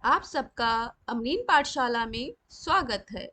आप सबका अमरीन पाठशाला में स्वागत है।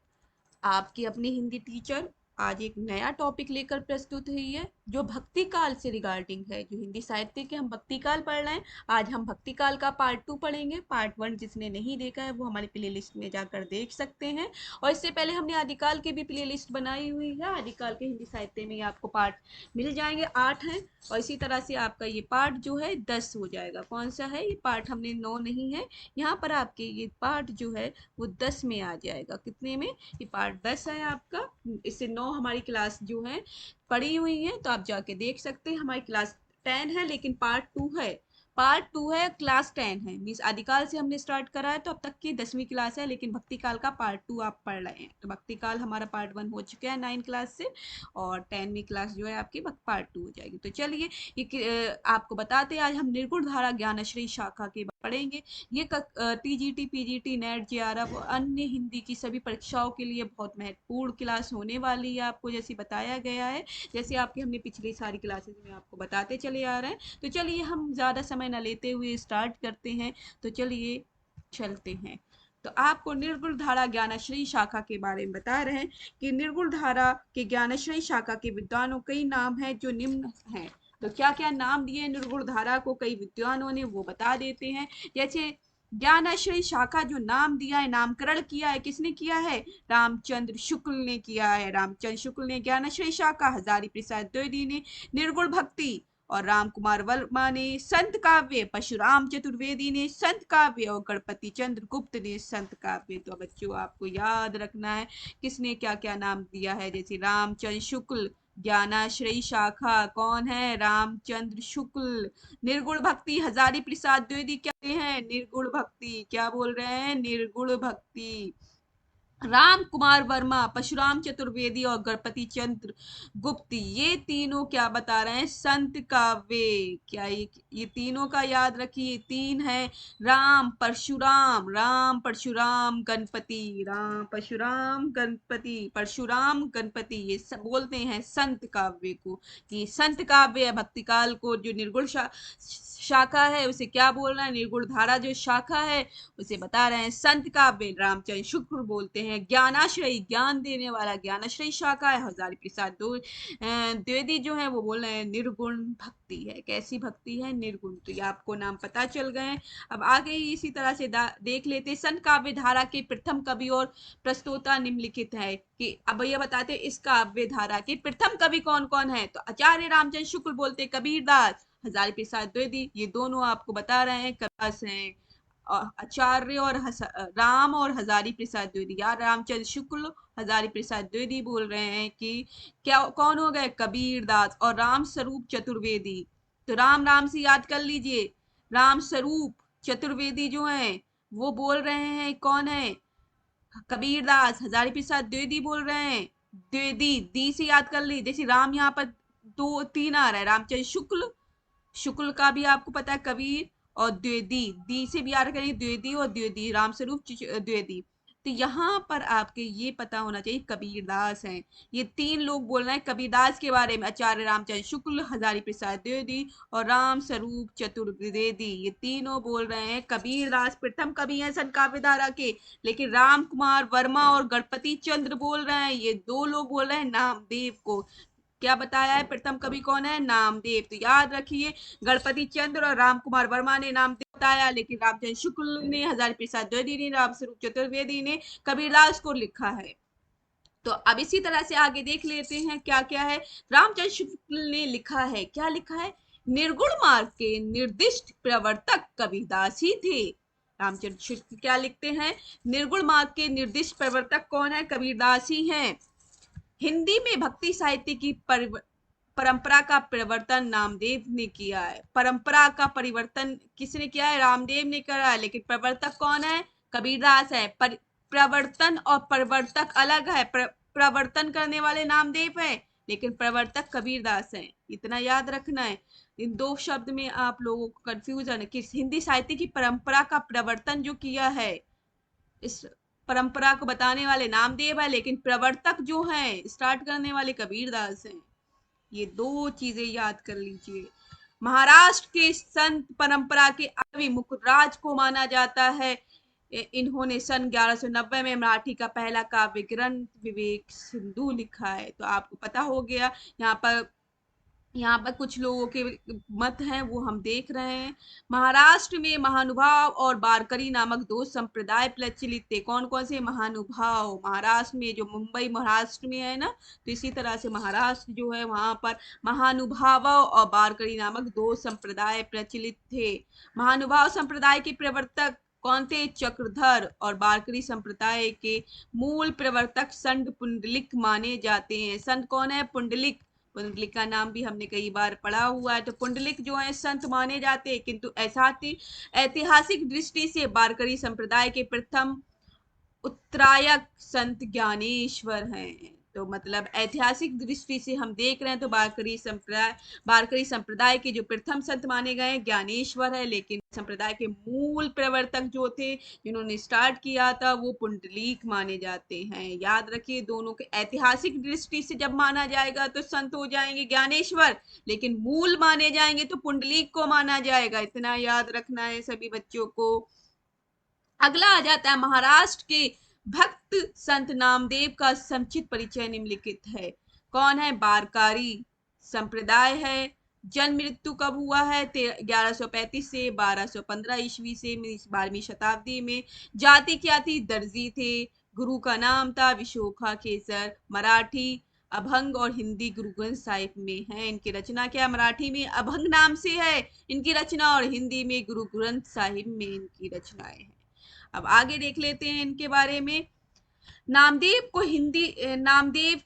आपकी अपनी हिंदी टीचर आज एक नया टॉपिक लेकर प्रस्तुत हुई है जो भक्ति काल से रिगार्डिंग है। जो हिंदी साहित्य के हम भक्ति काल पढ़ रहे हैं, आज हम भक्ति काल का पार्ट 2 पढ़ेंगे। पार्ट 1 जिसने नहीं देखा है वो हमारी प्ले लिस्ट में जाकर देख सकते हैं। और इससे पहले हमने आदिकाल की भी प्ले लिस्ट बनाई हुई है। आदिकाल के हिंदी साहित्य में आपको पार्ट मिल जाएंगे, 8 हैं। और इसी तरह से आपका ये पार्ट जो है 10 हो जाएगा। कौन सा है ये पार्ट, हमने 9 नहीं है यहाँ पर, आपके ये पार्ट जो है वो 10 में आ जाएगा। कितने में? ये पार्ट 10 है आपका। इससे 9 हमारी क्लास जो है पढ़ी हुई है, तो आप जाके देख सकते हैं। हमारी क्लास 10 है लेकिन पार्ट 2 है। पार्ट 2 है, क्लास 10 है। मीन्स आदिकाल से हमने स्टार्ट करा है तो अब तक की 10वीं क्लास है, लेकिन भक्ति काल का पार्ट 2 आप पढ़ रहे हैं। तो भक्ति काल हमारा पार्ट 1 हो चुका है 9 क्लास से, और 10वीं क्लास जो है आपकी पार्ट 2 हो जाएगी। तो चलिए ये आपको बताते हैं, आज हम निर्गुण धारा ज्ञानश्री शाखा के पढ़ेंगे। ये टीजीटी, पीजीटी, नेट, जेआरएफ और अन्य हिंदी की सभी परीक्षाओं के लिए बहुत महत्वपूर्ण क्लास होने वाली है आपको, जैसे बताया गया है। जैसे आपकी हमने पिछली सारी क्लासेस में आपको बताते चले आ रहे हैं। तो चलिए हम ज़्यादा समय न लेते हुए स्टार्ट करते हैं। तो चलिए चलते हैं। तो आपको निर्गुण धारा ज्ञानश्री शाखा के बारे में बता रहे हैं कि निर्गुण धारा के ज्ञानश्री शाखा के विद्वानों कई नाम हैं जो निम्न हैं। तो क्या क्या नाम दिए निर्गुण धारा को कई विद्वानों ने, वो बता देते हैं। जैसे ज्ञानाश्रय शाखा जो नाम दिया है, नामकरण किया है, किसने किया है? रामचंद्र शुक्ल ने किया है। रामचंद्र शुक्ल ने ज्ञानाश्रय शाखा, हजारी प्रसाद द्विवेदी ने निर्गुण भक्ति, और राम कुमार वर्मा ने संत काव्य, परशुराम चतुर्वेदी ने संत काव्य, और गणपति चंद्र गुप्त ने संत काव्य। तो बच्चों आपको याद रखना है किसने क्या क्या नाम दिया है। जैसे रामचंद्र शुक्ल, ज्ञानाश्रयी शाखा कौन है? रामचंद्र शुक्ल। निर्गुण भक्ति हजारी प्रसाद द्विवेदी क्या हैं? निर्गुण भक्ति। क्या बोल रहे हैं? निर्गुण भक्ति। राम कुमार वर्मा, परशुराम चतुर्वेदी और गणपति चंद्र गुप्त, ये तीनों क्या बता रहे हैं? संत काव्य। क्या ये तीनों का याद रखिए, तीन है। राम परशुराम गणपति, राम परशुराम गणपति, परशुराम गणपति, ये सब बोलते हैं संत काव्य को। कि संत काव्य भक्ति काल को जो निर्गुण शाखा है उसे क्या बोल रहे हैं? निर्गुण धारा जो शाखा है उसे बता रहे हैं संत काव्य। रामचंद्र शुक्र बोलते हैं ज्ञानाश्रयी, ज्ञान देने वाला ज्ञानाश्रयी शाखा है। हजारी प्रसाद द्विवेदी जो है वो बोल रहे हैं निर्गुण भक्ति है। कैसी भक्ति है? निर्गुण। तो ये आपको नाम पता चल गए। अब आगे ही इसी तरह से देख लेते। संत काव्य धारा के प्रथम कवि और प्रस्तोता निम्नलिखित है। कि अब ये बताते इस काव्य धारा के प्रथम कवि कौन कौन है। तो आचार्य रामचंद्र शुक्ल बोलते कबीरदास, हजारी प्रसाद द्विवेदी, ये दोनों आपको बता रहे हैं कबीरदास हैं। आचार्य और राम और हजारी प्रसाद द्विवेदी, यार रामचंद्र शुक्ल, हजारी प्रसाद द्विवेदी बोल रहे हैं कि क्या कौन हो गए? कबीरदास और राम स्वरूप चतुर्वेदी। तो राम राम से याद कर लीजिए। राम स्वरूप चतुर्वेदी जो हैं वो बोल रहे हैं कौन है? कबीरदास। हजारी प्रसाद द्विवेदी बोल रहे हैं द्विवेदी, दी से याद कर ली। जैसे राम यहाँ पर दो तीन आ रहा है, रामचंद्र शुक्ल, शुक्ल का भी आपको पता है कबीर, और द्विवेदी, दी से भी याद करेंगे द्विवेदी, और द्विवेदी रामस्वरूप द्विवेदी। तो यहाँ पर आपके ये पता होना चाहिए कबीरदास हैं। ये तीन लोग बोल रहे हैं कबीरदास के बारे में। आचार्य रामचंद्र शुक्ल, हजारी प्रसाद द्विवेदी और राम स्वरूप चतुर्वेदी, ये तीनों बोल रहे हैं कबीरदास प्रथम कवि हैं संत काव्य धारा के। लेकिन राम कुमार वर्मा और गणपति चंद्र बोल रहे हैं, ये दो लोग बोल रहे हैं नामदेव को। क्या बताया है? प्रथम कवि कौन है? नामदेव। तो याद रखिए गणपति चंद्र और राम कुमार वर्मा ने नामदेव बताया, लेकिन रामचंद्र शुक्ल ने, हजारी प्रसाद द्विवेदी ने, राम स्वरूप चतुर्वेदी ने कबीरदास को लिखा है। तो अब इसी तरह से आगे देख लेते हैं क्या क्या है। रामचंद्र शुक्ल ने लिखा है, क्या लिखा है? निर्गुण मार्ग के निर्दिष्ट प्रवर्तक कबीरदास ही थे। रामचंद्र शुक्ल क्या लिखते हैं? निर्गुण मार्ग के निर्दिष्ट प्रवर्तक कौन है? कबीरदास ही हैं। हिंदी में भक्ति साहित्य की परंपरा का परिवर्तन नामदेव ने किया है। परंपरा का परिवर्तन किसने किया है? रामदेव ने करा है। लेकिन प्रवर्तक कौन है? कबीरदास है। प्रवर्तन और प्रवर्तक अलग है। प्रवर्तन करने वाले नामदेव है, लेकिन प्रवर्तक कबीरदास है। इतना याद रखना है। इन दो शब्द में आप लोगों को कंफ्यूजन है कि हिंदी साहित्य की परंपरा का प्रवर्तन जो किया है, इस परंपरा को बताने वाले नामदेव है, लेकिन प्रवर्तक जो हैं, स्टार्ट करने वाले कबीरदास हैं। ये दो चीजें याद कर लीजिए। महाराष्ट्र के संत परंपरा के आदि मुकुटराज को माना जाता है। इन्होंने सन 1190 में मराठी का पहला काव्य ग्रंथ विवेक सिंधु लिखा है। तो आपको पता हो गया। यहाँ पर कुछ लोगों के मत हैं वो हम देख रहे हैं। महाराष्ट्र में महानुभाव और वारकरी नामक दो संप्रदाय प्रचलित थे। कौन कौन से महानुभाव? महाराष्ट्र में, जो मुंबई महाराष्ट्र में है ना, तो इसी तरह से महाराष्ट्र जो है वहां पर महानुभाव और वारकरी नामक दो संप्रदाय प्रचलित थे। महानुभाव संप्रदाय के प्रवर्तक कौन थे? चक्रधर। और वारकरी संप्रदाय के मूल प्रवर्तक संत पुंडलिक माने जाते हैं। संत कौन है? पुंडलिक। पुंडलिक का नाम भी हमने कई बार पढ़ा हुआ है। तो पुंडलिक जो है संत माने जाते हैं, किंतु ऐतिहासिक दृष्टि से वारकरी संप्रदाय के प्रथम उत्तरायक संत ज्ञानेश्वर हैं। तो मतलब ऐतिहासिक दृष्टि से हम देख रहे हैं तो वारकरी संप्रदाय के जो प्रथम संत माने गए ज्ञानेश्वर है, लेकिन संप्रदाय के मूल प्रवर्तक जो थे, जिन्होंने स्टार्ट किया था, वो पुंडलीक माने जाते हैं। याद रखिए, दोनों के ऐतिहासिक दृष्टि से जब माना जाएगा तो संत हो जाएंगे ज्ञानेश्वर, लेकिन मूल माने जाएंगे तो पुंडलीक को माना जाएगा। इतना याद रखना है सभी बच्चों को। अगला आ जाता है महाराष्ट्र के भक्त संत नामदेव का संक्षिप्त परिचय निम्नलिखित है। कौन है? वारकरी संप्रदाय है। जन्म मृत्यु कब हुआ है? 1135 से 1215 ईस्वी से 12वीं शताब्दी में। जाति क्या थी? दर्जी थे। गुरु का नाम था विशोखा केसर। मराठी अभंग और हिंदी गुरु ग्रंथ साहिब में है। इनकी रचना क्या? मराठी में अभंग नाम से है इनकी रचना, और हिंदी में गुरु ग्रंथ साहिब में इनकी रचनाएं हैं। अब आगे देख लेते हैं इनके बारे में। नामदेव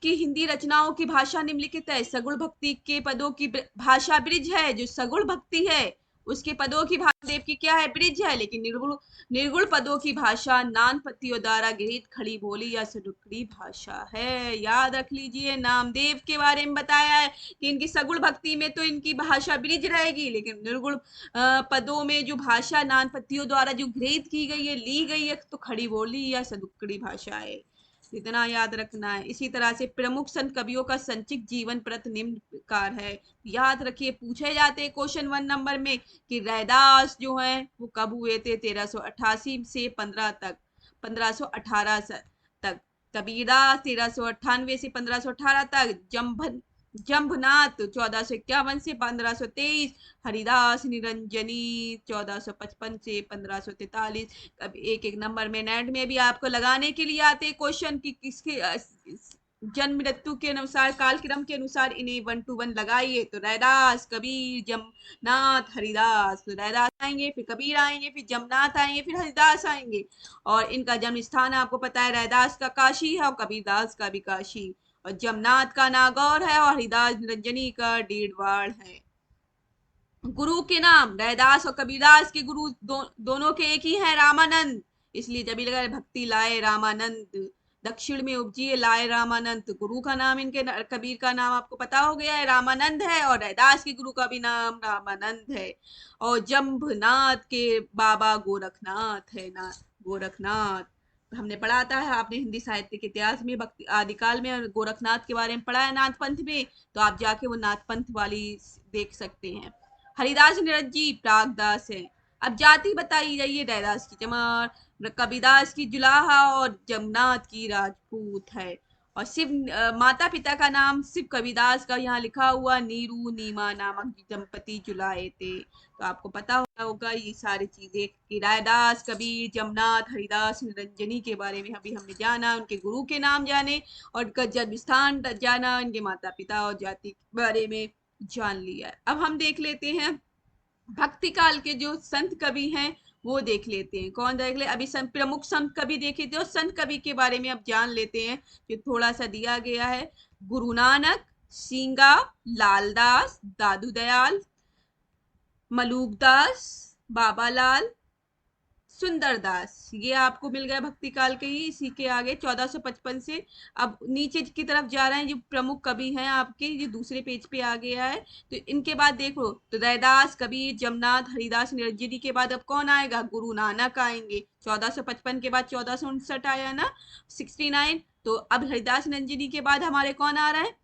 की हिंदी रचनाओं की भाषा निम्नलिखित है। सगुण भक्ति के पदों की भाषा ब्रिज है। जो सगुण भक्ति है उसके पदों की भाषा देव की क्या है? ब्रिज है। लेकिन निर्गुण पदों की भाषा नान पत्तियों द्वारा गृहीत खड़ी बोली या सडुकड़ी भाषा है। याद रख लीजिए, नामदेव के बारे में बताया है कि इनकी सगुण भक्ति में तो इनकी भाषा ब्रिज रहेगी, लेकिन निर्गुण पदों में जो भाषा नान पत्तियों द्वारा जो गृहीत की गई है, ली गई है, तो खड़ी बोली या सदुक्कड़ी भाषा है। इतना याद रखना है। इसी तरह से प्रमुख संत कवियों का संक्षिप्त जीवन प्रत निम्न प्रकार है। याद रखिए, पूछे जाते हैं क्वेश्चन 1 नंबर में कि रैदास जो है वो कब हुए थे? 1388 से 1518 तक। कबीरदास 1398 से 1518 तक। जम्भनाथ 1451 से 1523। हरिदास निरंजनी 1455 से 1543। अब एक एक नंबर में नेट में भी आपको लगाने के लिए आते क्वेश्चन कि किसके जन्म मृत्यु के अनुसार, कालक्रम के अनुसार इन्हें 1 to 1 लगाइए। तो रैदास, कबीर, जमनाथ, हरिदास। तो रैदास आएंगे, फिर कबीर आएंगे, फिर जमनाथ आएंगे, फिर हरिदास आएंगे। और इनका जन्म स्थान आपको पता है, रैदास का काशी है और कबीरदास का भी काशी, और जमनाथ का नागौर है और हरिदास निरंजनी का डीडवाड़ है। गुरु के नाम, रैदास और कबीरदास के गुरु दोनों के एक ही हैं, रामानंद। इसलिए जब लगा भक्ति लाए रामानंद, दक्षिण में उपजिए लाए रामानंद। गुरु का नाम इनके, कबीर का नाम आपको पता हो गया है, रामानंद है, और रैदास के गुरु का भी नाम रामानंद है। और जम्भनाथ के बाबा गोरखनाथ है ना, गोरखनाथ। हमने पढ़ा था, आपने हिंदी साहित्य के इतिहास में भक्ति आदिकाल में गोरखनाथ के बारे में पढ़ा है नाथ पंथ में, तो आप जाके वो नाथ पंथ वाली देख सकते हैं। हरिदास निरंजी प्रागदास है। अब जाति बताई जाइए, रैदास की चमार, कबीरदास की जुलाहा और जमनाथ की राजपूत है। और शिव माता पिता का नाम शिव कबीरदास का यहाँ लिखा हुआ नीरू नीमा नामक दंपति जुलाए थे। तो आपको पता होगा ये सारी चीजें कि रैदास, कबीर, जमनाथ, हरिदास, निरंजनी के बारे में अभी हमने जाना, उनके गुरु के नाम जाने और उनका जन्म स्थान जाना, उनके माता पिता और जाति के बारे में जान लिया। अब हम देख लेते हैं भक्ति काल के जो संत कवि हैं वो देख लेते हैं। कौन देख ले? अभी प्रमुख संत कवि देखे थे और संत कवि के बारे में अब जान लेते हैं, जो थोड़ा सा दिया गया है। गुरु नानक, सींगा, लालदास, दादू दयाल, मलूकदास, बाबालाल, सुंदरदास, ये आपको मिल गया भक्ति काल के ही। इसी के आगे 1455 से अब नीचे की तरफ जा रहे हैं, जो प्रमुख कवि हैं आपके, ये दूसरे पेज पे आ गया है। तो इनके बाद देखो, तो रैदास, कबीर, जमनाथ, हरिदास, निरंजनी के बाद अब कौन आएगा? गुरु नानक आएंगे। 1455 के बाद 1459 आया ना, 69। तो अब हरिदास निरंजनी के बाद हमारे कौन आ रहा है?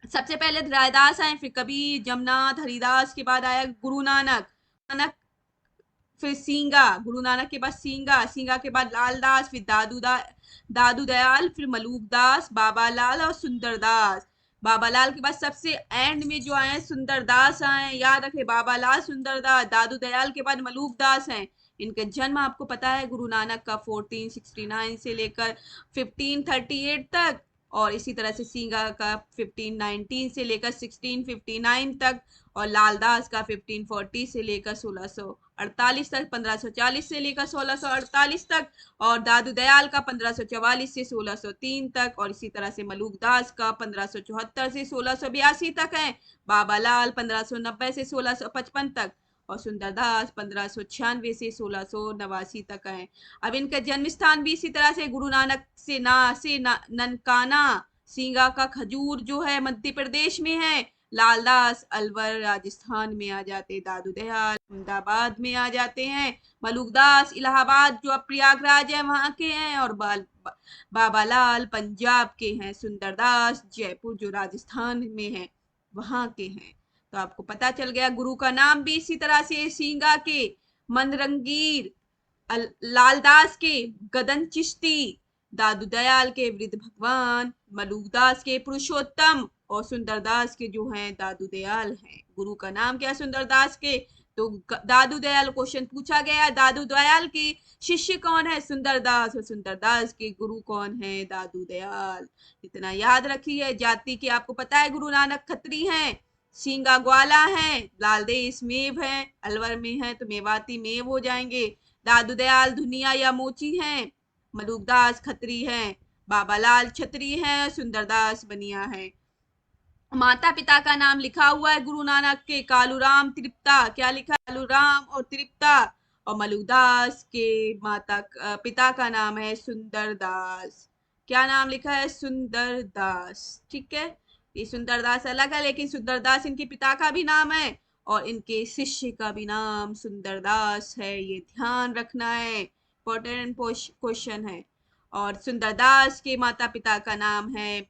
सबसे पहले रैदास आए, फिर कबीर, जमनाथ, हरिदास के बाद आया गुरु नानक। नानक फिर सींगा, गुरु नानक के बाद सींगा, सींगा के बाद लालदास, फिर दादू दयाल, फिर मलूकदास, बाबा लाल और सुंदरदास। बाबा लाल के बाद सबसे एंड में जो आए सुंदरदास आए, याद रखे, बाबा लाल, सुंदरदास, दादू दयाल के बाद मलूकदास हैं। इनका जन्म आपको पता है गुरु नानक का 1469 से लेकर 1538 तक, और इसी तरह से सींगा का 1519 से लेकर 1659 तक, और लालदास का 1540 से लेकर 1648 तक, 1540 से लेकर 1648 तक, और दादू दयाल का 1544 से 1603 तक, और इसी तरह से मलूकदास का 1574 से 1682 तक है। बाबा लाल 1590 से 1655 तक, और सुंदरदास 1596 से 1689 तक है। अब इनका जन्म स्थान भी इसी तरह से गुरु नानक से ननकाना, सींगा का खजूर जो है मध्य प्रदेश में है, लालदास अलवर राजस्थान में आ जाते, दादू दयाल अहमदाबाद में आ जाते हैं, मलूकदास इलाहाबाद जो अब प्रयागराज है वहां के हैं, और बाबा लाल पंजाब के हैं, सुंदरदास जयपुर जो राजस्थान में है वहां के हैं। तो आपको पता चल गया। गुरु का नाम भी इसी तरह से सींगा के मनरंगीर, लालदास के गदन चिश्ती, दादू दयाल के वृद्ध भगवान, मलूकदास के पुरुषोत्तम, और सुंदरदास के जो हैं दादू दयाल हैं। गुरु का नाम क्या है सुंदरदास के? तो दादू दयाल क्वेश्चन पूछा गया, दादू दयाल के शिष्य कौन है? सुंदरदास, और सुंदरदास के गुरु कौन है? दादू दयाल। इतना याद रखिए। जाति की आपको पता है गुरु नानक खत्री हैं, सींगा ग्वाला है, लालदेश मेव है, अलवर में है तो मेवाती मेव हो जाएंगे, दादू दयाल धुनिया या मोची हैं, मलूकदास खत्री हैं, बाबा लाल छत्री हैं, सुंदरदास बनिया है। माता पिता का नाम लिखा हुआ है गुरु नानक के, कालूराम तृप्ता, क्या लिखा? कालूराम और तृप्ता, और मलूकदास के पिता का नाम है सुंदरदास। क्या नाम लिखा है? सुंदरदास। ठीक है, ये सुंदरदास अलग है, लेकिन सुंदरदास इनके पिता का भी नाम है और इनके शिष्य का भी नाम सुंदरदास है, ये ध्यान रखना है, इंपॉर्टेंट क्वेश्चन है। और सुंदरदास के माता पिता का नाम है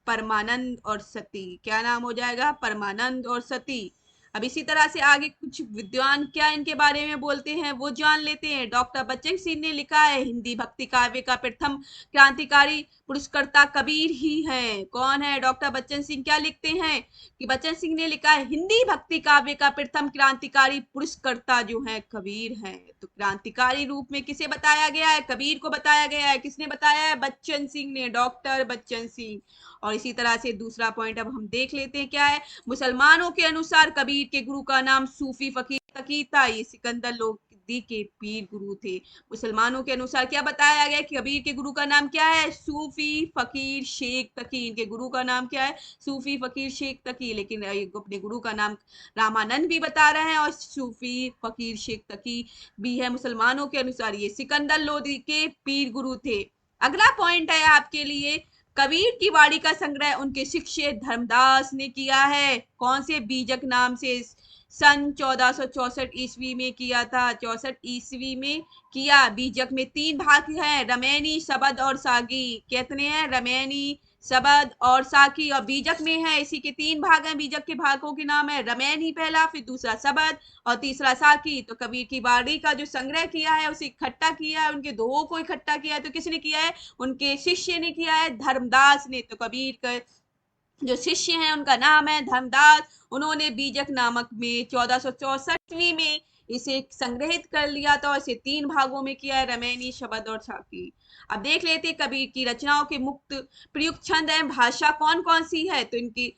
परमानंद और सती। क्या नाम हो जाएगा? परमानंद और सती। अब इसी तरह से आगे कुछ विद्वान क्या इनके बारे में बोलते हैं वो जान लेते हैं। डॉक्टर बच्चन सिंह ने लिखा है, हिंदी भक्ति काव्य का प्रथम क्रांतिकारी पुरस्कर्ता कबीर ही है। कौन है? डॉक्टर बच्चन सिंह। क्या लिखते हैं कि बच्चन सिंह ने लिखा है, हिंदी भक्ति काव्य का प्रथम क्रांतिकारी पुरस्कर्ता जो है कबीर है। तो क्रांतिकारी रूप में किसे बताया गया है? कबीर को बताया गया है। किसने बताया है? बच्चन सिंह ने, डॉक्टर बच्चन सिंह। और इसी तरह से दूसरा पॉइंट अब हम देख लेते हैं क्या है। मुसलमानों के अनुसार कबीर के गुरु का नाम सूफी फकीर तकी था, ये सिकंदर लोदी के पीर गुरु थे। मुसलमानों के अनुसार क्या बताया गया कि कबीर के गुरु का नाम क्या है? सूफी फकीर शेख तकी। इनके गुरु का नाम क्या है? सूफी फकीर शेख तकी। लेकिन अपने गुरु का नाम रामानंद भी बता रहे हैं और सूफी फकीर शेख तकी भी है। मुसलमानों के अनुसार ये सिकंदर लोदी के पीर गुरु थे। अगला पॉइंट है आपके लिए, कबीर की वाणी का संग्रह उनके शिष्य धर्मदास ने किया है। कौन से? बीजक नाम से। सन 1464 ईस्वी में किया था, 64 ईस्वी में किया। बीजक में 3 भाग हैं, रमैनी, शबद और सागी। कितने हैं? रमैनी, शबद और साकी। और बीजक में है, इसी के 3 भाग हैं। बीजक के भागों के नाम है रमैनी पहला, फिर दूसरा शबद और तीसरा साकी। तो कबीर की वाणी का जो संग्रह किया है उसे इकट्ठा किया है, उनके दोहों को इकट्ठा किया है। तो किसने किया है? उनके शिष्य ने किया है, धर्मदास ने। तो कबीर का जो शिष्य हैं उनका नाम है धर्मदास। उन्होंने बीजक नामक में 1464 में इसे संग्रहित कर लिया था और इसे 3 भागों में किया है, रमैनी, शबद और साकी। अब देख लेते हैं कबीर की रचनाओं के मुक्त प्रयुक्त छंद एवं भाषा कौन कौन सी है। तो इनकी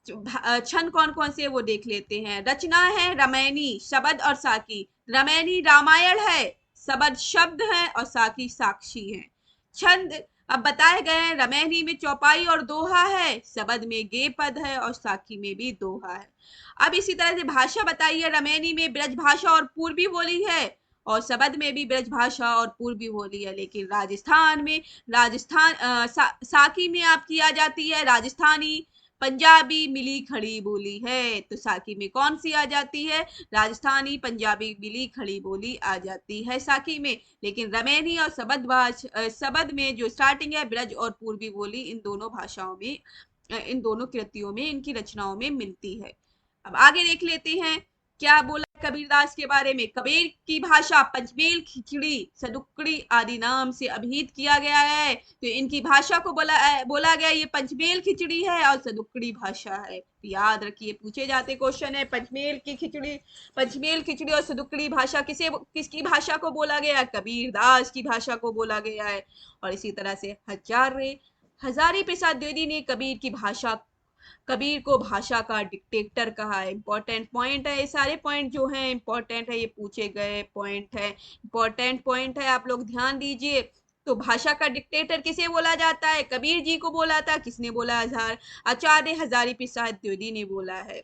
छंद कौन कौन से वो देख लेते हैं। रचना है रमैनी, शबद और साकी। रमैनी रामायण है, शबद शब्द है और साकी साक्षी है। छंद अब बताए गए हैं, रमैनी में चौपाई और दोहा है, शबद में गे पद है और साकी में भी दोहा है। अब इसी तरह से भाषा बताइए, रमैनी में ब्रज भाषा और पूर्वी बोली है और शबद में भी ब्रज भाषा और पूर्वी बोली है। लेकिन राजस्थान में साकी में आपकी आ जाती है राजस्थानी पंजाबी मिली खड़ी बोली है। तो साकी में कौन सी आ जाती है? राजस्थानी पंजाबी मिली खड़ी बोली आ जाती है साकी में। लेकिन रमैनी और शबद में जो स्टार्टिंग है ब्रज और पूर्वी बोली इन दोनों भाषाओं में, इन दोनों कृतियों में, इनकी रचनाओं में मिलती है। अब आगे देख लेते हैं क्या बोला कबीरदास के बारे में? कबीर की भाषा पंचमेल, खिचड़ी, सदुक्कड़ी आदि नाम से अभिहित किया गया है। तो इनकी भाषा को बोला गया ये पंचमेल खिचड़ी है और सदुक्कड़ी भाषा है। तो याद रखिए, पूछे जाते क्वेश्चन है पंचमेल खिचड़ी और सदुक्कड़ी भाषा किसकी भाषा को बोला गया? कबीरदास की भाषा को बोला गया है। और इसी तरह से हजारी प्रसाद द्विवेदी ने कबीर को भाषा का डिक्टेटर कहा है। इंपॉर्टेंट पॉइंट है, ये सारे पॉइंट जो हैं इंपॉर्टेंट है, ये पूछे गए पॉइंट है, इंपॉर्टेंट पॉइंट है, आप लोग ध्यान दीजिए। तो भाषा का डिक्टेटर किसे बोला जाता है? कबीर जी को बोला था। किसने बोला? आचार्य हजारी प्रसाद द्विवेदी ने बोला है।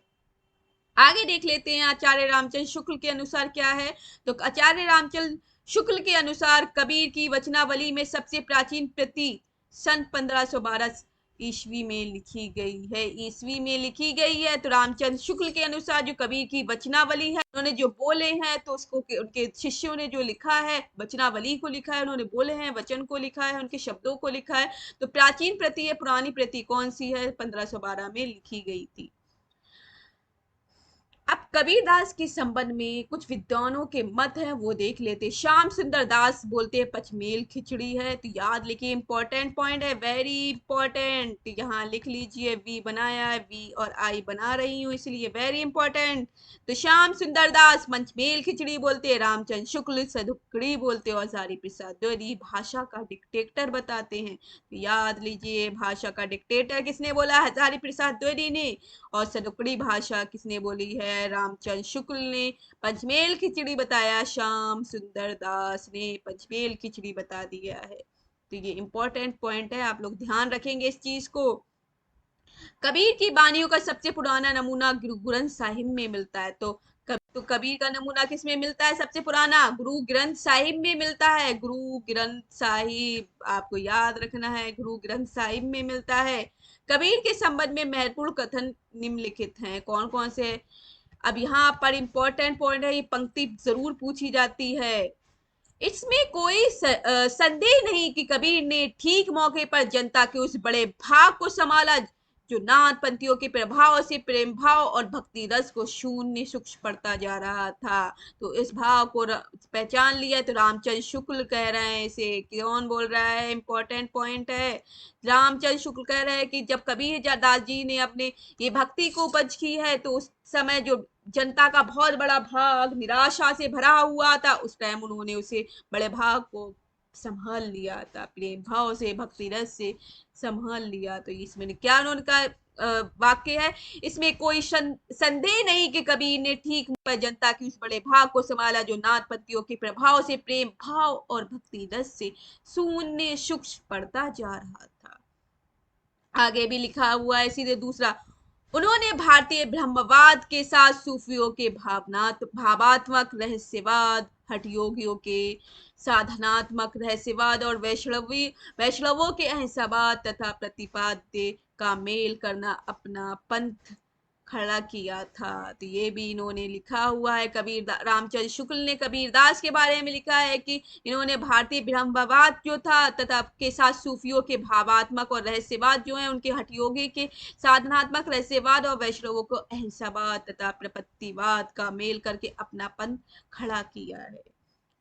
आगे देख लेते हैं आचार्य रामचंद्र शुक्ल के अनुसार क्या है। तो आचार्य रामचंद्र शुक्ल के अनुसार कबीर की वचनावली में सबसे प्राचीन प्रति सन 1512 ईस्वी में लिखी गई है। तो रामचंद्र शुक्ल के अनुसार जो कबीर की वचनावली है, उन्होंने जो बोले हैं, तो उसको उनके शिष्यों ने जो लिखा है, वचनावली को लिखा है, उन्होंने बोले हैं, वचन को लिखा है, उनके शब्दों को लिखा है। तो प्राचीन प्रति है, पुरानी प्रति कौन सी है? 1512 में लिखी गई थी। अब कबीरदास के संबंध में कुछ विद्वानों के मत है, वो देख लेते। श्याम सुंदर दास बोलते हैं पचमेल खिचड़ी है। तो याद लिखिए, इंपॉर्टेंट पॉइंट है, वेरी इंपॉर्टेंट। यहाँ लिख लीजिए, वी बनाया है, वी और आई बना रही हूँ, इसलिए वेरी इंपॉर्टेंट। तो श्याम सुंदर दास पंचमेल खिचड़ी बोलते हैं, रामचंद्र शुक्ल सदुक्कड़ी बोलते हैं, और हजारी प्रसाद द्विवेदी भाषा का डिक्टेटर बताते हैं। तो याद लीजिए, भाषा का डिक्टेटर किसने बोला? हजारी प्रसाद द्विवेदी ने। और सदुक्कड़ी भाषा किसने बोली है? रामचंद्र शुक्ल ने। पंचमेल खिचड़ी बताया श्याम सुंदर दास ने, पंचमेल खिचड़ी बता दिया है। तो ये इंपॉर्टेंट पॉइंट है, आप लोग ध्यान रखेंगे इस चीज को। कबीर की बानियों का सबसे पुराना नमूना गुरु ग्रंथ साहिब में मिलता है। तो कबीर का नमूना किस में मिलता है? सबसे पुराना गुरु ग्रंथ साहिब में मिलता है। गुरु ग्रंथ साहिब आपको याद रखना है, गुरु ग्रंथ साहिब में मिलता है। कबीर के संबंध में महत्वपूर्ण कथन निम्नलिखित हैं। कौन कौन से? अब यहाँ पर इंपॉर्टेंट पॉइंट है, ये पंक्ति जरूर पूछी जाती है। इसमें कोई संदेह नहीं कि कबीर ने ठीक मौके पर जनता के उस बड़े भाग को संभाला जो नाथ पंथियों के प्रभाव से प्रेम भाव और भक्ति रस को शून्य सूक्ष्म पड़ता जा रहा था। तो इस भाव को पहचान लिया। तो रामचंद्र शुक्ल कह रहे हैं, इसे कौन बोल रहा है? इंपॉर्टेंट पॉइंट है, रामचंद्र शुक्ल कह रहे हैं कि जब कबीर दास जी ने अपने ये भक्ति को उपज की है, तो उस समय जो जनता का बहुत बड़ा भाग निराशा से भरा हुआ था, उस टाइम उन्होंने उसे बड़े भाग को संभाल लिया था, प्रेम भाव से, भक्ति रस से संभाल लिया। तो इसमें क्या उनका वाक्य है? इसमें कोई संदेह नहीं कि कबीर ने ठीक पर जनता की उस बड़े भाग को संभाला जो नाथ पतियों के प्रभाव से प्रेम भाव और भक्ति रस से शून्य सूक्ष्म पड़ता जा रहा था। आगे भी लिखा हुआ है सीधे दूसरा, उन्होंने भारतीय ब्रह्मवाद के साथ सूफियों के भावात्मक रहस्यवाद, हठ योगियों के साधनात्मक रहस्यवाद और वैष्णवों के अहिंसावाद तथा प्रतिपाद्य का मेल करना अपना पंथ खड़ा किया था। तो ये भी इन्होंने लिखा हुआ है। रामचंद्र शुक्ल ने कबीरदास के बारे में लिखा है कि इन्होंने भारतीय ब्रह्मवाद जो था तथा के साथ सूफियों के भावात्मक और रहस्यवाद जो है, उनके हठयोगी के साधनात्मक रहस्यवाद और वैष्णवों को अहिंसावाद तथा प्रपत्तिवाद का मेल करके अपनापन खड़ा किया है।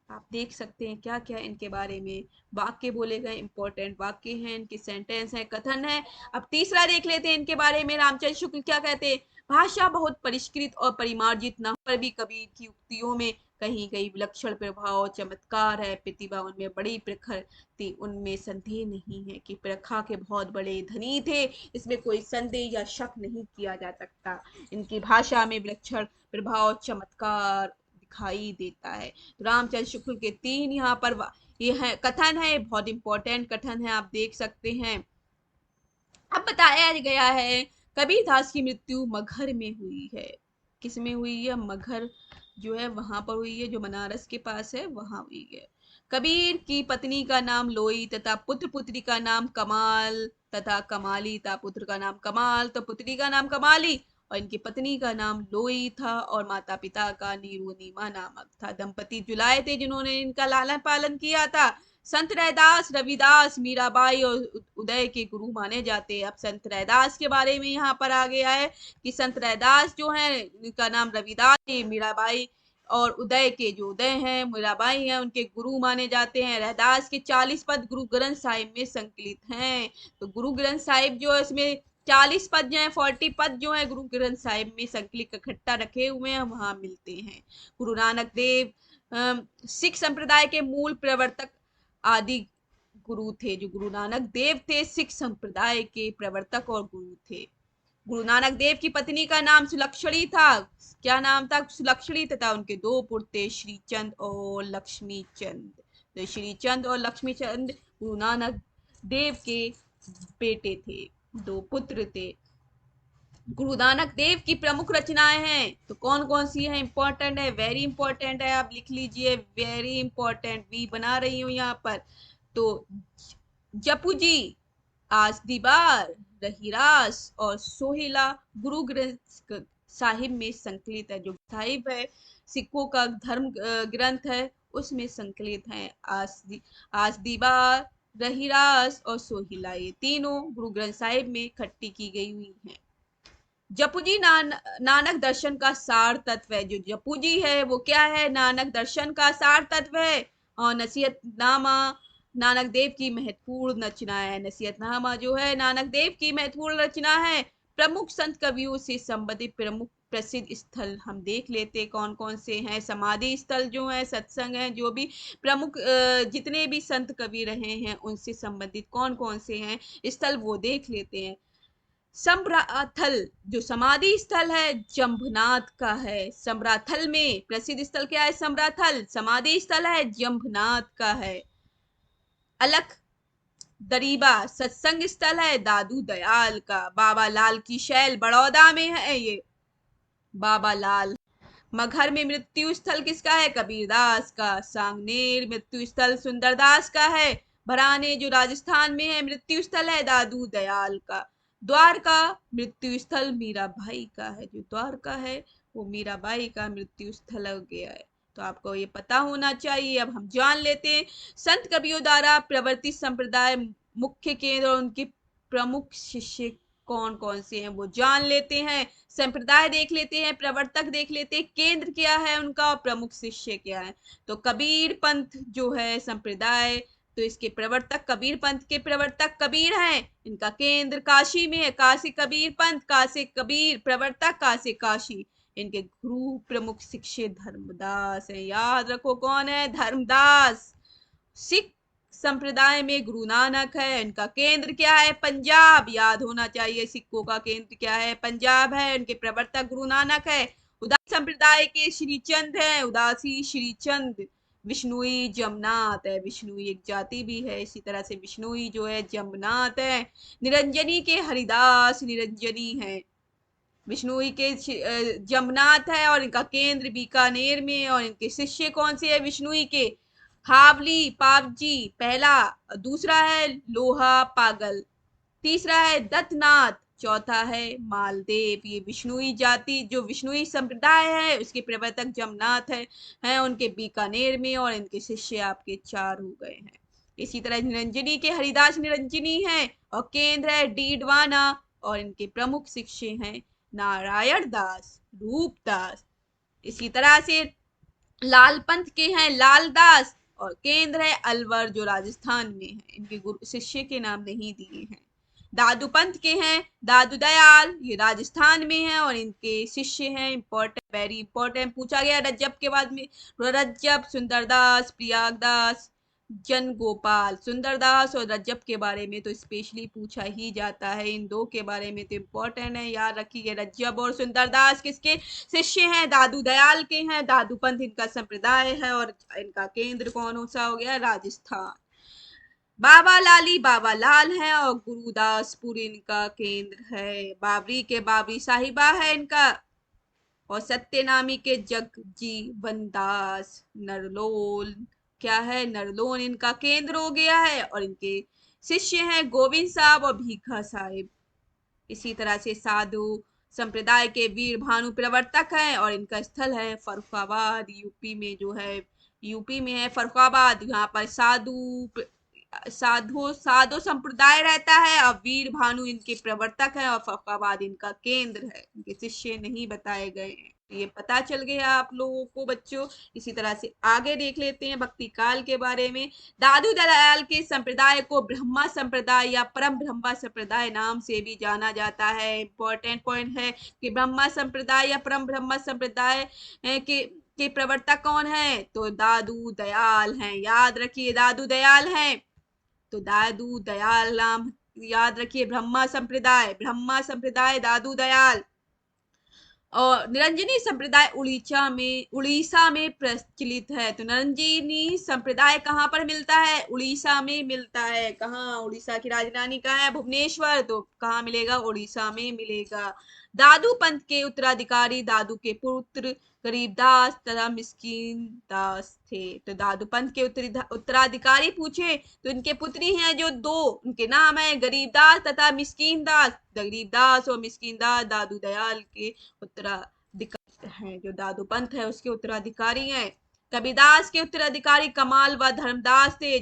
आप देख सकते हैं क्या क्या इनके बारे में वाक्य बोले गए, इंपॉर्टेंट वाक्य हैं, इनके सेंटेंस है, कथन है। अब तीसरा देख लेते हैं इनके बारे में, रामचंद्र शुक्ल क्या कहते हैं? भाषा बहुत परिष्कृत और परिमार्जित न पर भी कबीर की उक्तियों में कहीं कहीं विलक्षण प्रभाव चमत्कार है, प्रतिभा उनमें बड़ी प्रखर थी, उनमें संदेह नहीं है कि प्रखा के बहुत बड़े धनी थे, इसमें कोई संदेह या शक नहीं किया जा सकता। इनकी भाषा में विलक्षण प्रभाव चमत्कार दिखाई देता है। तो रामचंद्र शुक्ल के 3 यहाँ पर ये है कथन है, बहुत इंपॉर्टेंट कथन है, आप देख सकते हैं। अब बताया गया है कबीरदास की मृत्यु मगहर में हुई है। किस में हुई है? मगहर जो है वहां पर हुई है, जो बनारस के पास है, वहां हुई है। कबीर की पत्नी का नाम लोई तथा पुत्र पुत्री का नाम कमाल तथा कमाली था। पुत्र का नाम कमाल तो पुत्री का नाम कमाली, और इनकी पत्नी का नाम लोई था, और माता पिता का नीरू नीमा नामक था। दंपति जुलाए थे जिन्होंने इनका लालन पालन किया था। संत रैदास, रविदास, मीराबाई और उदय के गुरु माने जाते हैं। अब संत रैदास के बारे में यहाँ पर आ गया है कि संत रैदास जो है, उनका नाम रविदास, मीराबाई और उदय के जो उदय हैं, मीराबाई हैं, उनके गुरु माने जाते हैं। रैदास के 40 पद गुरु ग्रंथ साहिब में संकलित हैं। तो गुरु ग्रंथ साहिब जो है इसमें 40 पद जो है, 40 पद जो है गुरु ग्रंथ साहिब में संकलित इकट्ठा रखे हुए हैं, वहां मिलते हैं। गुरु नानक देव सिख संप्रदाय के मूल प्रवर्तक आदि गुरु थे। जो गुरु नानक देव थे सिख संप्रदाय के प्रवर्तक और गुरु थे। गुरु नानक देव की पत्नी का नाम सुलक्षणी था। क्या नाम था? सुलक्षणी। तथा उनके 2 पुत्र थे, श्रीचंद और लक्ष्मी चंद। तो श्रीचंद और लक्ष्मी चंद गुरु नानक देव के बेटे थे, 2 पुत्र थे। गुरु नानक देव की प्रमुख रचनाएं हैं तो कौन कौन सी है? इंपॉर्टेंट है, वेरी इंपॉर्टेंट है, आप लिख लीजिए, वेरी इंपॉर्टेंट भी बना रही हूं यहाँ पर। तो जपू जी, आज दीवार, रहीरास और सोहिला गुरु ग्रंथ साहिब में संकलित है। जो साहिब है सिखों का धर्म ग्रंथ है, उसमें संकलित है। आज दीवार, रहीरास और सोहिला, ये तीनों गुरु ग्रंथ साहिब में इकट्ठी की गई हुई है। जपुजी नानक दर्शन का सार तत्व है। जो जपुजी है वो क्या है? नानक दर्शन का सार तत्व है। और नसीहतनामा नानक देव की महत्वपूर्ण रचना है। नसीहतनामा जो है नानक देव की महत्वपूर्ण रचना है। प्रमुख संत कवियों से संबंधित प्रमुख प्रसिद्ध स्थल हम देख लेते कौन कौन से हैं। समाधि स्थल जो है, सत्संग है, जो भी प्रमुख जितने भी संत कवि रहे हैं उनसे संबंधित कौन कौन से हैं स्थल, वो देख लेते हैं। सम्राथल जो समाधि स्थल है जंभनाथ का है। सम्राथल में प्रसिद्ध स्थल क्या है? सम्राथल। समाधि स्थल है जंभनाथ का है। अलख दरीबा सत्संग स्थल है दादू दयाल का। बाबा लाल की शैल बड़ौदा में है ये, बाबा लाल। मगहर में मृत्यु स्थल किसका है? कबीरदास का। सांगनेर मृत्यु स्थल सुंदरदास का है। भराने जो राजस्थान में है मृत्यु स्थल है दादू दयाल का। द्वारका मृत्यु स्थल मीराबाई का है। जो द्वारका है वो मीराबाई का मृत्यु स्थल हो गया है। तो आपको ये पता होना चाहिए। अब हम जान लेते हैं संत कवियों द्वारा प्रवर्तित संप्रदाय मुख्य केंद्र और उनके प्रमुख शिष्य कौन कौन से हैं, वो जान लेते हैं। संप्रदाय देख लेते हैं, प्रवर्तक देख लेते हैं, केंद्र क्या है उनका और प्रमुख शिष्य क्या है। तो कबीर पंथ जो है संप्रदाय, तो इसके प्रवर्तक कबीर पंथ के प्रवर्तक कबीर हैं। इनका केंद्र काशी में है, काशी कबीर पंथ, काशी कबीर प्रवर्तक, काशी काशी। इनके गुरु प्रमुख शिष्य धर्मदास है। याद रखो कौन है? धर्मदास। सिख संप्रदाय में गुरु नानक है। इनका केंद्र क्या है? पंजाब। याद होना चाहिए सिखों का केंद्र क्या है? पंजाब है। इनके प्रवर्तक गुरु नानक है। उदासी संप्रदाय के श्रीचंद है। उदासी श्रीचंद। विष्णुई जमनाथ है। विष्णुई एक जाति भी है, इसी तरह से विष्णुई जो है जमनाथ है। निरंजनी के हरिदास निरंजनी है। विष्णुई के जमनाथ है और इनका केंद्र बीकानेर में। और इनके शिष्य कौन से है विष्णुई के? हावली पावजी पहला, दूसरा है लोहा पागल, तीसरा है दत्तनाथ, चौथा है मालदेव। ये विष्णुई जाति जो विष्णुई संप्रदाय है उसके प्रवर्तक जमनाथ है उनके बीकानेर में। और इनके शिष्य आपके 4 हो गए हैं। इसी तरह निरंजनी के हरिदास निरंजनी है और केंद्र है डीडवाना। और इनके प्रमुख शिष्य हैं नारायण दास, रूपदास। इसी तरह से लाल पंथ के हैं लालदास और केंद्र है अलवर जो राजस्थान में है। इनके गुरु शिष्य के नाम नहीं दिए हैं। दादू पंथ के हैं दादू दयाल, ये राजस्थान में है और इनके शिष्य हैं। इंपॉर्टेंट, वेरी इंपॉर्टेंट पूछा गया रज्जब के बाद में। रज्जब सुंदरदास, प्रियागदास, जन गोपाल। सुंदरदास और रज्जब के बारे में तो स्पेशली पूछा ही जाता है। इन 2 के बारे में तो इम्पोर्टेंट है, याद रखिए। रज्जब और सुंदरदास किसके शिष्य हैं? दादू दयाल के हैं। दादू पंथ इनका संप्रदाय है और इनका केंद्र कौन सा हो गया? राजस्थान। बाबा लाली बाबा लाल है और गुरुदासपुर इनका केंद्र है। बाबरी के बाबरी साहिबा है इनका। और सत्यनामी के जगजीवन दास नरलोल क्या है? नरलोन इनका केंद्र हो गया है। और इनके शिष्य हैं गोविंद साहब और भीखा साहिब। इसी तरह से साधु संप्रदाय के वीर भानु प्रवर्तक हैं और इनका स्थल है फर्रुखाबाद, यूपी में जो है यूपी में है फर्रुखाबाद, यहाँ पर साधो संप्रदाय रहता है और वीर भानु इनके प्रवर्तक है और फर्रुखाबाद इनका केंद्र है। इनके शिष्य नहीं बताए गए हैं। ये पता चल गया आप लोगों को बच्चों। इसी तरह से आगे देख लेते हैं भक्ति काल के बारे में। दादू दयाल के संप्रदाय को ब्रह्मा संप्रदाय या परम ब्रह्मा संप्रदाय नाम से भी जाना जाता है। इंपॉर्टेंट पॉइंट है कि ब्रह्मा संप्रदाय या परम ब्रह्मा संप्रदाय के प्रवर्तक कौन है, तो दादू दयाल हैं। याद रखिए दादू दयाल हैं। तो दादू दयाल नाम याद रखिए। ब्रह्मा संप्रदाय दादू दयाल। और निरंजनी संप्रदाय उड़ीसा में प्रचलित है। तो निरंजनी संप्रदाय कहाँ पर मिलता है, उड़ीसा में मिलता है। कहाँ, उड़ीसा की राजधानी कहाँ है, भुवनेश्वर। तो कहाँ मिलेगा, उड़ीसा में मिलेगा। दादू पंथ के उत्तराधिकारी दादू के पुत्र गरीबदास तथा मिस्कीन दास थे। तो दादू पंथ के उत्तराधिकारी पूछे तो इनके पुत्री हैं जो दो, उनके नाम है गरीबदास तथा मिस्कीन दास। गरीबदास और मिस्कीन दास दादू दयाल के उत्तराधिकारी हैं। जो दादू पंथ है उसके उत्तराधिकारी हैं। कबीरदास के उत्तराधिकारी कमाल व धर्मदास थे।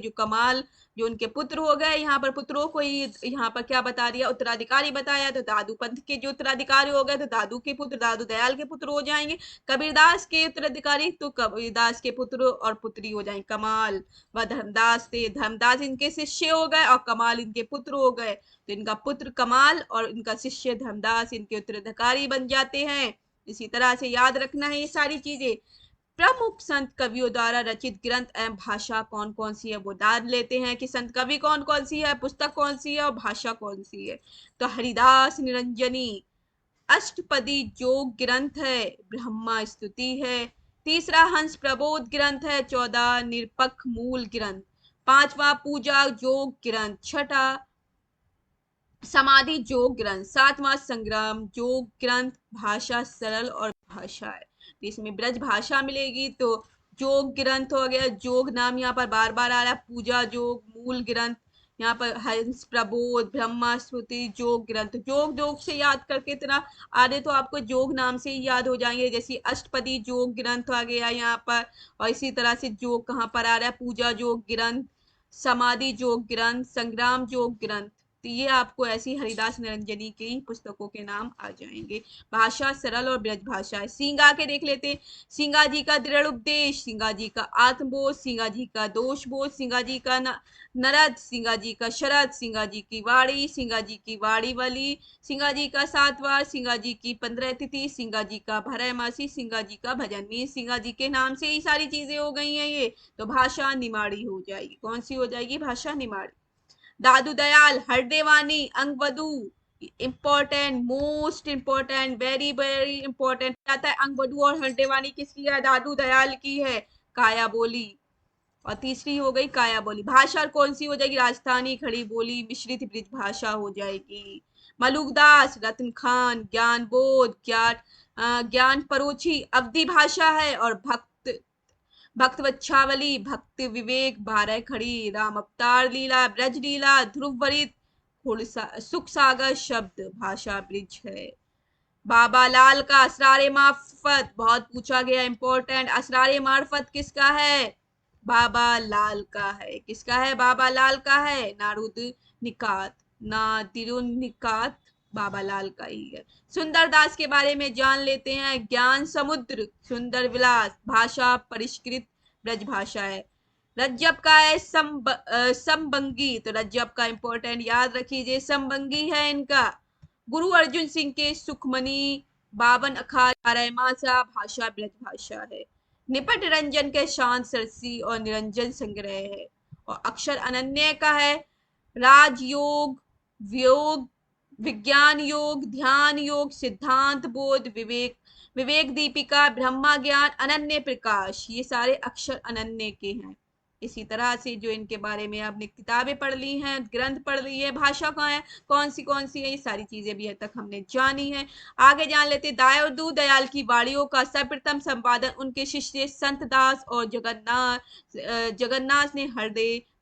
जो उनके पुत्र हो गए, यहाँ पर पुत्रों को ही यहाँ पर क्या बता दिया, उत्तराधिकारी बताया। तो दादू पंथ के जो उत्तराधिकारी हो गए तो दादू के पुत्र दादू दयाल के पुत्र हो जाएंगे। कबीरदास के उत्तराधिकारी तो कबीरदास के पुत्र और पुत्री हो जाएंगे। कमाल व धर्मदास थे, धर्मदास इनके शिष्य हो गए और कमाल इनके पुत्र हो गए। तो इनका पुत्र कमाल और इनका शिष्य धर्मदास इनके उत्तराधिकारी बन जाते हैं। इसी तरह से याद रखना है ये सारी चीजें। प्रमुख संत कवियों द्वारा रचित ग्रंथ एवं भाषा कौन कौन सी है, वो डाल लेते हैं कि संत कवि कौन कौन सी है, पुस्तक कौन सी है और भाषा कौन सी है। तो हरिदास निरंजनी अष्टपदी जोग ग्रंथ है, ब्रह्मा स्तुति है। तीसरा हंस प्रबोध ग्रंथ है। 14 निरपक्ष मूल ग्रंथ। 5वां पूजा जोग ग्रंथ। 6ठा समाधि जोग ग्रंथ। 7वां संग्राम जोग ग्रंथ। भाषा सरल और भाषा है, इसमें ब्रज भाषा मिलेगी। तो जोग ग्रंथ हो गया, जोग नाम यहाँ पर बार बार आ रहा है। पूजा जोग मूल ग्रंथ, यहाँ पर हंस प्रबोध ब्रह्मा स्तुति जोग ग्रंथ। जोग से याद करके इतना आधे तो आपको जोग नाम से ही याद हो जाएंगे। जैसे अष्टपदी जोग ग्रंथ आ गया यहाँ पर, और इसी तरह से जोग कहाँ पर आ रहा है, पूजा जोग ग्रंथ, समाधि जोग ग्रंथ, संग्राम जोग ग्रंथ। तो ये आपको ऐसी हरिदास निरंजनी की पुस्तकों के नाम आ जाएंगे। भाषा सरल और ब्रज भाषा है। सींगा के देख लेते हैं। सींगा जी का दृढ़ उपदेश, सींगा जी का आत्मबोध, सींगा जी का दोष बोध, सींगा जी का नरद, सींगा जी का शरद, सींगा जी की वाणी, सींगा जी की वाणी वाली, सींगा जी का सातवार, सींगा जी की 15 तिथि, सींगा जी का भरयमासी, सींगा जी का भजन। मीन सींगा जी के नाम से ही सारी चीजें हो गई हैं ये। तो भाषा निमाड़ी हो जाएगी। कौन सी हो जाएगी, भाषा निमाड़ी। दादू दयाल हरदेवानी अंगवधु, important, most important, very very important आता है। अंगवधु और हरदेवानी किसकी है, दादू दयाल की है। काया बोली, और तीसरी हो गई काया बोली। भाषा कौन सी हो जाएगी, राजस्थानी खड़ी बोली मिश्रित ब्रिज भाषा हो जाएगी। मलुकदास, रतन खान, ज्ञान बोध, ज्ञान परोछी अवधि भाषा है। और भक्त वच्छावली, भक्त विवेक, 12 खड़ी, राम अवतार लीला, ब्रज लीला, ध्रुव वरित, सुख सागर शब्द भाषा ब्रिज है। बाबा लाल का असरारे मार्फत, बहुत पूछा गया, इंपॉर्टेंट। असरारे मार्फत किसका है, बाबा लाल का है। किसका है, बाबा लाल का है। नादिरुन निकात बाबा लाल का ही है। सुंदर दास के बारे में जान लेते हैं। ज्ञान समुद्र, सुंदर विलास, भाषा परिष्कृत ब्रज भाषा है। रज्जब का है संबंगी, तो रज्जब का इंपॉर्टेंट याद रखिए, संबंगी है इनका। गुरु अर्जुन सिंह के सुखमनी, 52 अखाड़ा मासा, भाषा ब्रज भाषा है। निपट रंजन के शांत सरसी और निरंजन संग्रह है। और अक्षर अनन्य का है राजयोग, वियोग, विज्ञान योग, ध्यान योग, सिद्धांत बोध, विवेक दीपिका, ब्रह्मा ज्ञान, अनन्य प्रकाश। ये सारे अक्षर अनन्य के हैं। इसी तरह से जो इनके बारे में आपने किताबें पढ़ ली हैं, ग्रंथ पढ़ ली है, भाषा कौन सी है, ये सारी चीजें भी अब तक हमने जानी है। आगे जान लेते। दाऊद दयाल की वाणियों का सर्वप्रथम संपादन उनके शिष्य संत दास और जगन्नाथ ने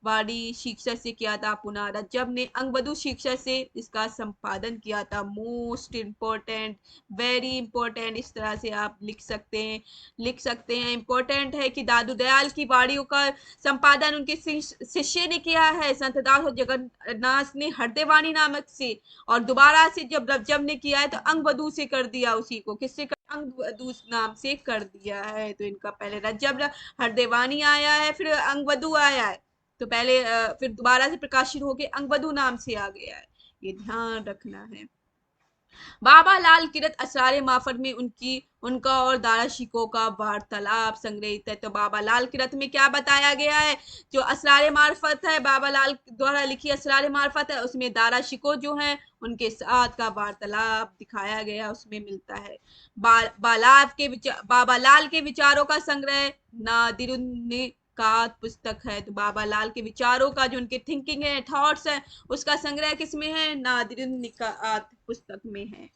वाणी शिक्षा से किया था। पुनः रज्जब ने अंगबधू शिक्षा से इसका संपादन किया था। मोस्ट इम्पोर्टेंट, वेरी इंपॉर्टेंट, इस तरह से आप लिख सकते हैं। इंपॉर्टेंट है कि दादू दयाल की वाणियों का संपादन उनके शिष्य ने किया है, संत दास जगन्नाथ ने हृदयवाणी नामक से, और दोबारा से जब रज्जब ने किया है तो अंगबधू से कर दिया, उसी को किससे अंगबधू नाम से कर दिया है। तो इनका पहले रज्जब हृदयवाणी आया है, फिर अंगबधू आया है, तो पहले फिर दोबारा से प्रकाशित होके अंगबधू नाम से आ गया है, ये ध्यान रखना है। बाबा लाल किरत असरार मार्फत में उनका और दारा शिकोह का वार्तालाप संग्रहित है। तो बाबा लाल किरत में क्या बताया गया है, जो असरार मार्फत है, बाबा लाल द्वारा लिखी असरार मार्फत है, उसमें दारा शिकोह जो है उनके साथ का वार्तालाप दिखाया गया, उसमें मिलता है। बाबा लाल के विचारों का संग्रह नादिरुन का पुस्तक है। तो बाबा लाल के विचारों का जो उनके थिंकिंग है, थॉट्स है, उसका संग्रह किसमें है, नादिरुन निकात पुस्तक में है।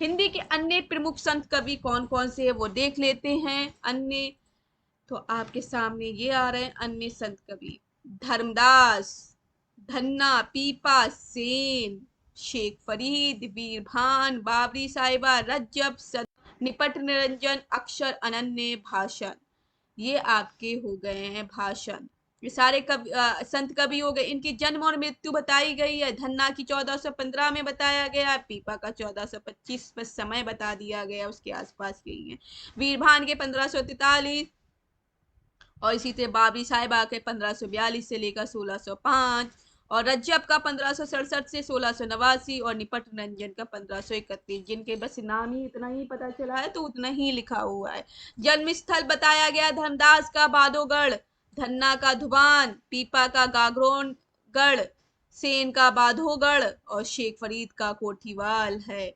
हिंदी के अन्य प्रमुख संत कवि कौन कौन से है वो देख लेते हैं। अन्य, तो आपके सामने ये आ रहे हैं अन्य संत कवि। धर्मदास, धन्ना, पीपा, सेन, शेख फरीद, वीरभान, बाबरी साहिबा, रज्जब, निपट निरंजन, अक्षर अनन्य, भाषण, ये आपके हो गए हैं भाषण। ये सारे संत कवि हो गए। इनकी जन्म और मृत्यु बताई गई है। धन्ना की 1415 में बताया गया, पीपा का 1425 पर समय बता दिया गया, उसके आसपास यही है। वीरभान के 1543, और इसी तरह बाबरी साहिबा के 1542 से लेकर 1605, और रज्जब का 1567 से 1689, और निपट निरंजन का 1531, जिनके बस नाम ही इतना ही पता चला है तो उतना ही लिखा हुआ है। जन्म स्थल बताया गया धर्मदास का बादोगढ़, धन्ना का धुबान, पीपा का गागरोनगढ़, सेन का बाधोगढ़, और शेख फरीद का कोठीवाल है।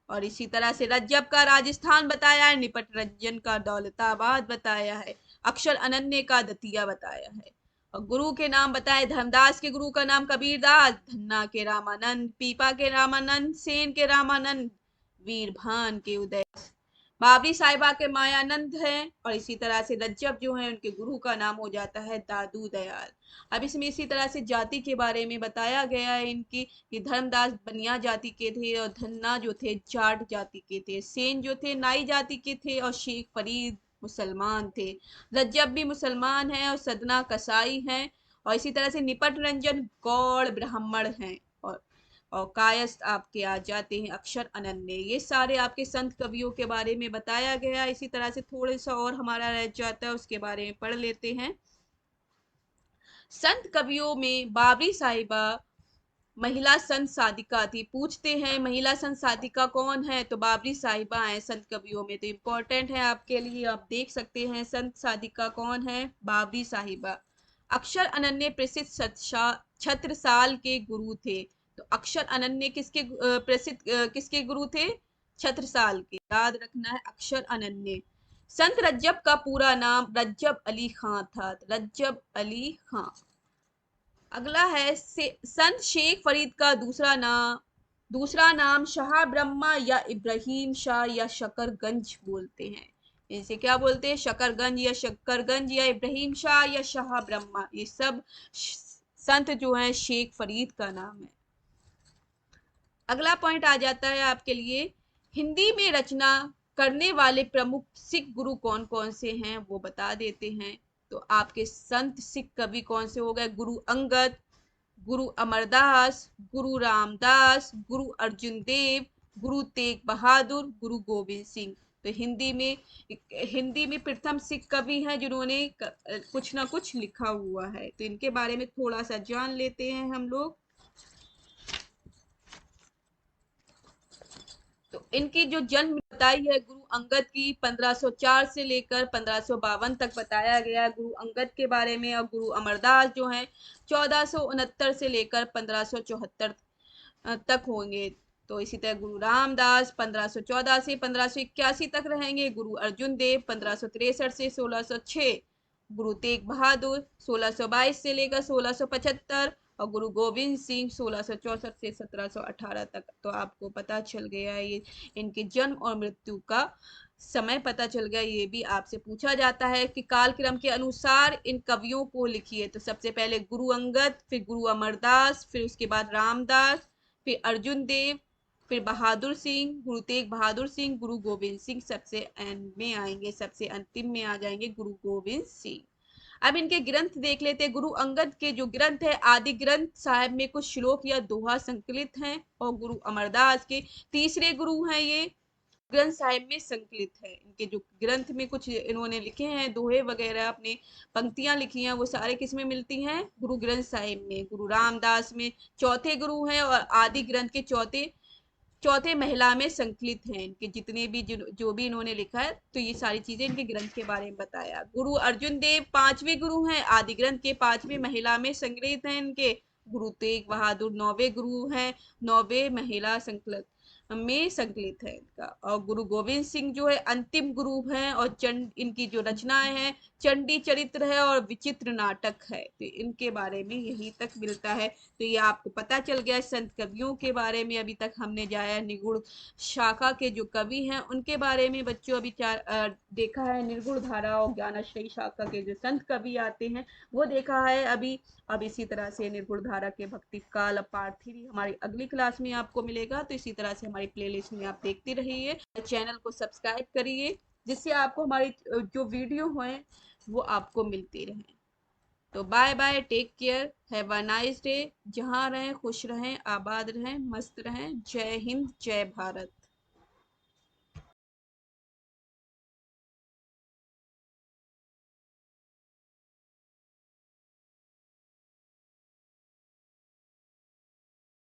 और इसी तरह से रज्जब का राजस्थान बताया है, निपट रंजन का दौलताबाद बताया है, अक्षर अनन्य का दतिया बताया है। और गुरु के नाम बताए, धर्मदास के गुरु का नाम कबीरदास, धन्ना के रामानंद, पीपा के रामानंद, सेन के रामानंद, वीरभान के उदय, बाबरी साहिबा के मायानंद हैं। और इसी तरह से रज्जब जो है उनके गुरु का नाम हो जाता है दादू दयाल। अब इसमें इसी तरह से जाति के बारे में बताया गया है इनकी, कि धर्मदास बनिया जाति के थे, और धन्ना जो थे जाट जाति के थे, सेन जो थे नाई जाति के थे, और शेख फरीद मुसलमान थे, रज्जब भी मुसलमान हैं, और सदना कसाई हैं, और इसी तरह से निपट रंजन गौड़ ब्राह्मण हैं, और कायस्थ आपके आ जाते हैं अक्षर अनन्य। ये सारे आपके संत कवियों के बारे में बताया गया। इसी तरह से थोड़े सा और हमारा रह जाता है, उसके बारे में पढ़ लेते हैं। संत कवियों में बाबरी साहिबा महिला संत साधिका थी। पूछते हैं महिला संत साधिका कौन है, तो बाबरी साहिबा है संत कवियों में। तो इम्पोर्टेंट है आपके लिए, आप देख सकते हैं संत साधिका कौन है, बाबरी साहिबा। अक्षर अनन्य प्रसिद्ध छत्रसाल के गुरु थे। तो अक्षर अनन्य किसके प्रसिद्ध किसके गुरु थे, छत्रसाल के, याद रखना है अक्षर अनन्य। संत रज्जब का पूरा नाम रज्जब अली खां था, रज्जब अली खां। अगला है संत शेख फरीद का दूसरा नाम शाह ब्रह्मा या इब्राहिम शाह या शकरगंज बोलते हैं। इसे क्या बोलते हैं, शकरगंज या शकरगंज या इब्राहिम शाह या शाह ब्रह्मा, ये सब संत जो है शेख फरीद का नाम है। अगला पॉइंट आ जाता है आपके लिए, हिंदी में रचना करने वाले प्रमुख सिख गुरु कौन कौन से हैं वो बता देते हैं। तो आपके संत सिख कवि कौन से हो गए, गुरु अंगद, गुरु अमरदास, गुरु रामदास, गुरु अर्जुन देव, गुरु तेग बहादुर, गुरु गोविंद सिंह। तो हिंदी में प्रथम सिख कवि हैं जिन्होंने कुछ ना कुछ लिखा हुआ है। तो इनके बारे में थोड़ा सा जान लेते हैं हम लोग। तो इनकी जो जन्म बताई है गुरु अंगद की 1504 से लेकर 1552 तक बताया गया है गुरु अंगद के बारे में। और गुरु अमरदास जो है 1469 से लेकर 1574 तक होंगे। तो इसी तरह गुरु रामदास 1514 से 1581 तक रहेंगे। गुरु अर्जुन देव 1563 से 1606, गुरु तेग बहादुर 1622 से लेकर 1675, और गुरु गोविंद सिंह 1664 से 1718 तक। तो आपको पता चल गया ये इनके जन्म और मृत्यु का समय पता चल गया। ये भी आपसे पूछा जाता है कि कालक्रम के अनुसार इन कवियों को लिखिए। तो सबसे पहले गुरु अंगद, फिर गुरु अमरदास, फिर उसके बाद रामदास, फिर अर्जुन देव, फिर बहादुर सिंह, गुरु तेग बहादुर सिंह, गुरु गोविंद सिंह, सबसे एंड में आएंगे, सबसे अंतिम में आ जाएंगे गुरु गोविंद सिंह। अब इनके ग्रंथ देख लेते हैं। गुरु अंगद के जो ग्रंथ है, आदि ग्रंथ साहिब में कुछ श्लोक या दोहा संकलित हैं, और गुरु अमरदास के तीसरे गुरु हैं, ये ग्रंथ साहिब में संकलित है। इनके जो ग्रंथ में कुछ इन्होंने लिखे हैं दोहे वगैरह, अपने पंक्तियां लिखी हैं, वो सारे किस में मिलती हैं? गुरु ग्रंथ साहिब में। गुरु रामदास में चौथे गुरु हैं, और आदि ग्रंथ के चौथे महिला में संकलित हैं। इनके जितने भी जो भी इन्होंने लिखा है, तो ये सारी चीजें इनके ग्रंथ के बारे में बताया। गुरु अर्जुन देव पांचवें गुरु हैं, आदि ग्रंथ के पांचवें महिला में संकलित हैं इनके। गुरु तेग बहादुर नौवे गुरु हैं, नौवे महिला संकलित में संकलित है इनका। और गुरु गोविंद सिंह जो है अंतिम गुरु हैं, और चंड इनकी जो रचनाएं हैं चंडी चरित्र है और विचित्र नाटक है। तो इनके बारे में यही तक मिलता है। तो ये आपको पता चल गया संत कवियों के बारे में। अभी तक हमने जाया निगुण शाखा के जो कवि हैं उनके बारे में बच्चों, अभी देखा है निर्गुण धारा और ज्ञानाश्रयी शाखा के जो संत कवि आते हैं वो देखा है अभी। अब इसी तरह से निर्गुण धारा के भक्ति काल पार्ट 3 हमारी अगली क्लास में आपको मिलेगा। तो इसी तरह से हमारी प्लेलिस्ट में आप देखते रहिए, चैनल को सब्सक्राइब करिए, जिससे आपको हमारी जो वीडियो है वो आपको मिलती रहे। तो bye bye, take care, have a nice day. जहाँ रहें खुश रहें, आबाद रहें, मस्त रहें। जय हिंद, जय भारत।